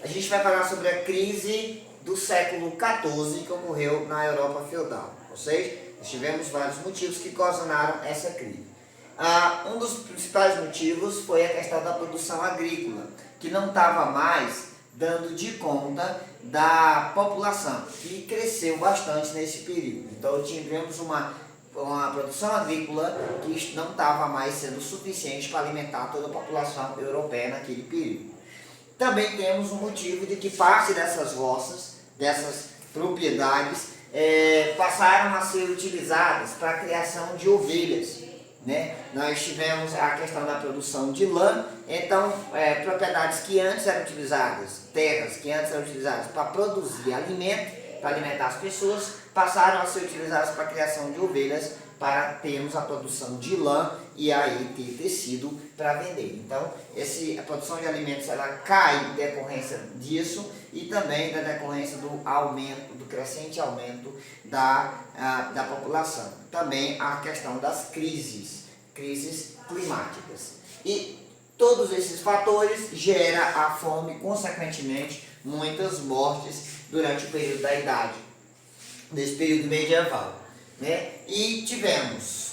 A gente vai falar sobre a crise do século XIV que ocorreu na Europa feudal. Ou seja, nós tivemos vários motivos que ocasionaram essa crise. Um dos principais motivos foi a questão da produção agrícola, que não estava mais dando de conta da população, que cresceu bastante nesse período. Então tivemos uma produção agrícola que não estava mais sendo suficiente para alimentar toda a população europeia naquele período. Também temos um motivo de que parte dessas roças, dessas propriedades, passaram a ser utilizadas para a criação de ovelhas. Nós tivemos a questão da produção de lã, então propriedades que antes eram utilizadas, terras que antes eram utilizadas para produzir alimento, para alimentar as pessoas, passaram a ser utilizadas para a criação de ovelhas, para termos a produção de lã e aí ter tecido para vender. Então, a produção de alimentos ela cai em decorrência disso e também da decorrência do crescente aumento da população. Também a questão das crises climáticas. E todos esses fatores geram a fome, consequentemente, muitas mortes durante o período da Idade, nesse período medieval. E tivemos,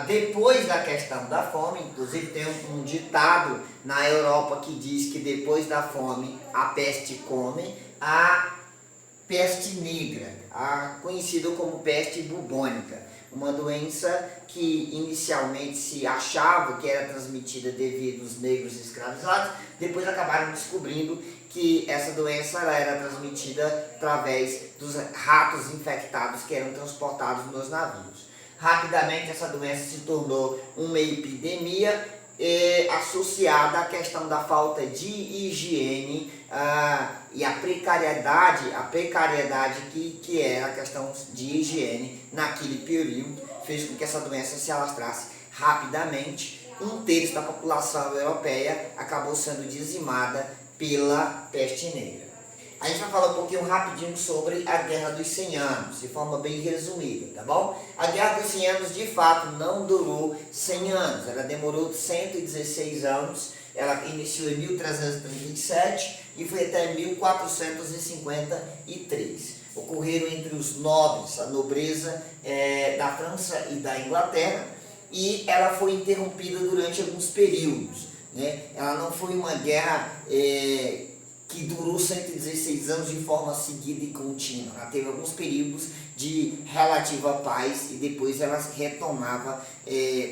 depois da questão da fome, inclusive tem um ditado na Europa que diz que depois da fome a peste come, a peste negra, conhecida como peste bubônica, uma doença que inicialmente se achava que era transmitida devido aos negros escravizados, depois acabaram descobrindo que essa doença era transmitida através dos ratos infectados que eram transportados nos navios. Rapidamente essa doença se tornou uma epidemia associada à questão da falta de higiene e a precariedade que era a questão de higiene naquele período, fez com que essa doença se alastrasse rapidamente. 1/3 da população europeia acabou sendo dizimada pela peste negra. A gente vai falar um pouquinho rapidinho sobre a Guerra dos 100 Anos, de forma bem resumida, tá bom? A Guerra dos 100 Anos, de fato, não durou 100 anos, ela demorou 116 anos, ela iniciou em 1337 e foi até 1453. Ocorreram entre os nobres, a nobreza da França e da Inglaterra, e ela foi interrompida durante alguns períodos. Ela não foi uma guerra que durou 116 anos de forma seguida e contínua. Ela teve alguns períodos de relativa paz e depois ela retomava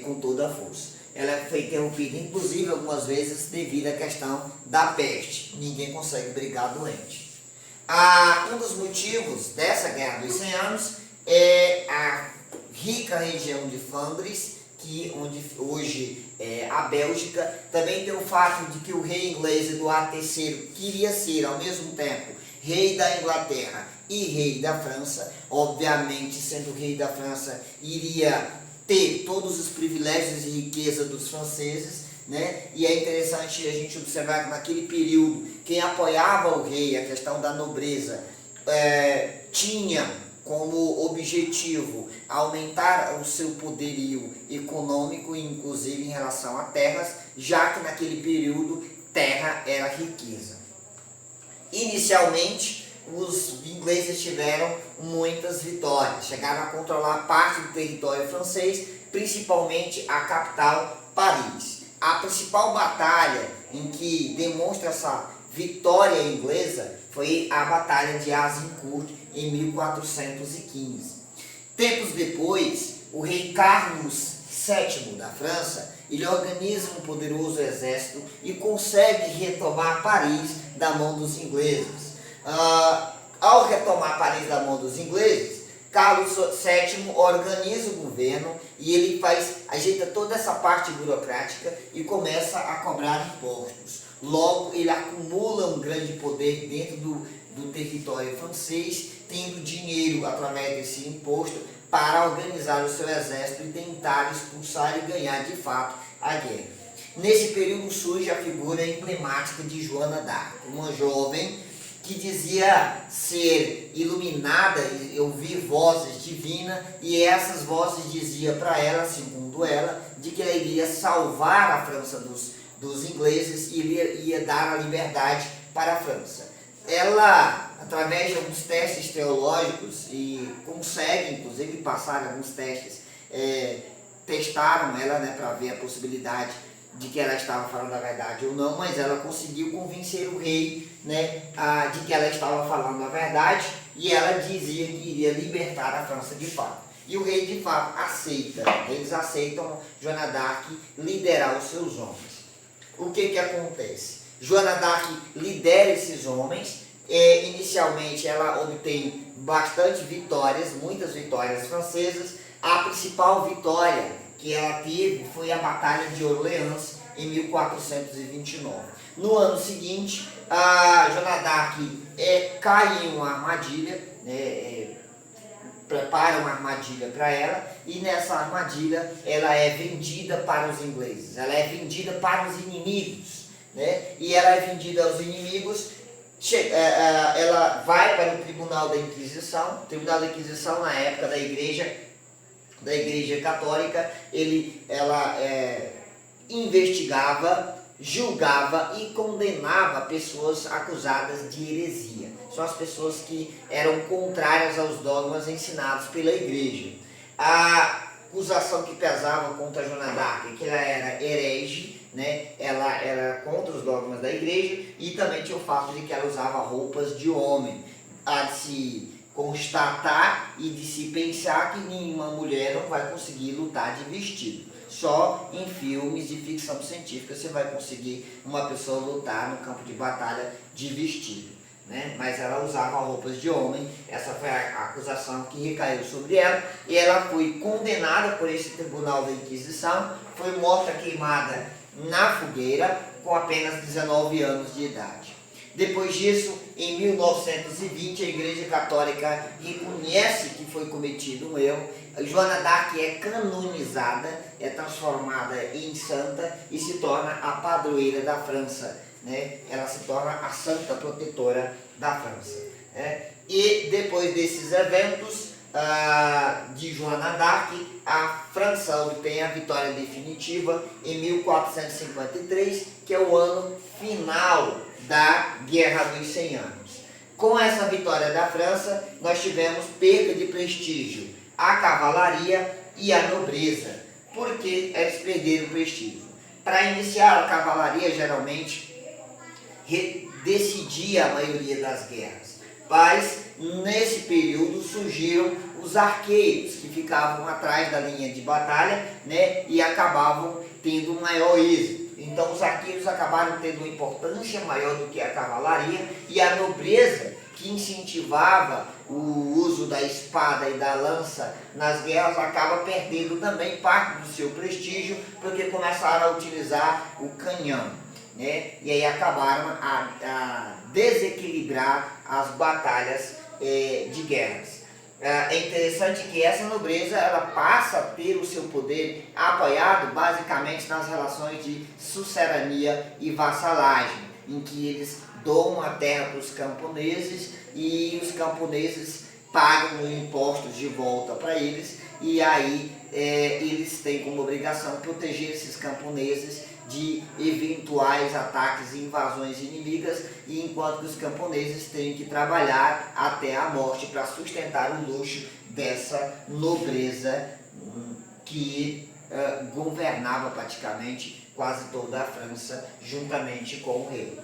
com toda a força. Ela foi interrompida, inclusive, algumas vezes devido à questão da peste. Ninguém consegue brigar doente. Um dos motivos dessa Guerra dos 100 Anos é a rica região de Flandres, onde hoje é a Bélgica. Também tem o fato de que o rei inglês Eduardo III queria ser ao mesmo tempo rei da Inglaterra e rei da França. Obviamente, sendo rei da França, iria ter todos os privilégios e riqueza dos franceses, E é interessante a gente observar que naquele período quem apoiava o rei, a questão da nobreza, tinha como objetivo aumentar o seu poderio econômico, inclusive em relação a terras, já que naquele período terra era riqueza. Inicialmente, os ingleses tiveram muitas vitórias, chegaram a controlar parte do território francês, principalmente a capital, Paris. A principal batalha em que demonstra essa vitória inglesa foi a Batalha de Azincourt, em 1415. Tempos depois, o rei Carlos VII da França, ele organiza um poderoso exército e consegue retomar Paris da mão dos ingleses. Ao retomar Paris da mão dos ingleses, Carlos VII organiza o governo e ele ajeita toda essa parte burocrática e começa a cobrar impostos. Logo, ele acumula um grande poder dentro do território francês, tendo dinheiro através desse imposto para organizar o seu exército e tentar expulsar e ganhar de fato a guerra. Nesse período surge a figura emblemática de Joana d'Arc, uma jovem que dizia ser iluminada e ouvir vozes divinas, e essas vozes diziam para ela, segundo ela, de que ela iria salvar a França dos ingleses e ia dar a liberdade para a França. Ela, através de alguns testes teológicos, e consegue inclusive passar alguns testes, testaram ela, né, para ver a possibilidade de que ela estava falando a verdade ou não, mas ela conseguiu convencer o rei, né, de que ela estava falando a verdade, e ela dizia que iria libertar a França de fato. E o rei de fato aceita, eles aceitam Joana d'Arc liderar os seus homens. O que acontece? Joana d'Arc lidera esses homens, inicialmente ela obtém bastante vitórias, muitas vitórias francesas. A principal vitória que ela teve foi a Batalha de Orleans, em 1429. No ano seguinte, a Joana d'Arc cai em uma armadilha, prepara uma armadilha para ela, e nessa armadilha ela é vendida para os ingleses, ela é vendida para os inimigos, né? E ela é vendida aos inimigos. Ela vai para o Tribunal da Inquisição. O Tribunal da Inquisição, na época da Igreja Católica, ela investigava, julgava e condenava pessoas acusadas de heresia. São as pessoas que eram contrárias aos dogmas ensinados pela Igreja. A acusação que pesava contra Joana d'Arc é que ela era herege, né? Ela era contra os dogmas da Igreja, e também tinha o fato de que ela usava roupas de homem. Há de se constatar e de se pensar que nenhuma mulher não vai conseguir lutar de vestido. Só em filmes de ficção científica você vai conseguir uma pessoa lutar no campo de batalha de vestido, né? Mas ela usava roupas de homem. Essa foi a acusação que recaiu sobre ela, e ela foi condenada por esse Tribunal da Inquisição, foi morta queimada na fogueira com apenas 19 anos de idade. Depois disso, em 1920, a Igreja Católica reconhece que foi cometido um erro. Joana d'Arc é canonizada, é transformada em santa e se torna a padroeira da França, né? Ela se torna a santa protetora da França, né? E depois desses eventos de Joana d'Arc, a França obtém a vitória definitiva em 1453, que é o ano final da Guerra dos 100 Anos. Com essa vitória da França, nós tivemos perda de prestígio a cavalaria e a nobreza, porque eles perderam prestígio. Para iniciar, a cavalaria geralmente decidia a maioria das guerras, mas nesse período surgiram os arqueiros, que ficavam atrás da linha de batalha, né, e acabavam tendo um maior êxito. Então os arqueiros acabaram tendo uma importância maior do que a cavalaria, e a nobreza, que incentivava o uso da espada e da lança nas guerras, acaba perdendo também parte do seu prestígio, porque começaram a utilizar o canhão, né? E aí acabaram a desequilibrar as batalhas de guerras. É interessante que essa nobreza ela passa a ter o seu poder apoiado basicamente nas relações de sucerania e vassalagem, em que eles doam a terra para os camponeses, e os camponeses pagam impostos de volta para eles, e aí eles têm como obrigação proteger esses camponeses de eventuais ataques e invasões inimigas, e enquanto os camponeses têm que trabalhar até a morte para sustentar o luxo dessa nobreza que governava praticamente quase toda a França juntamente com o rei.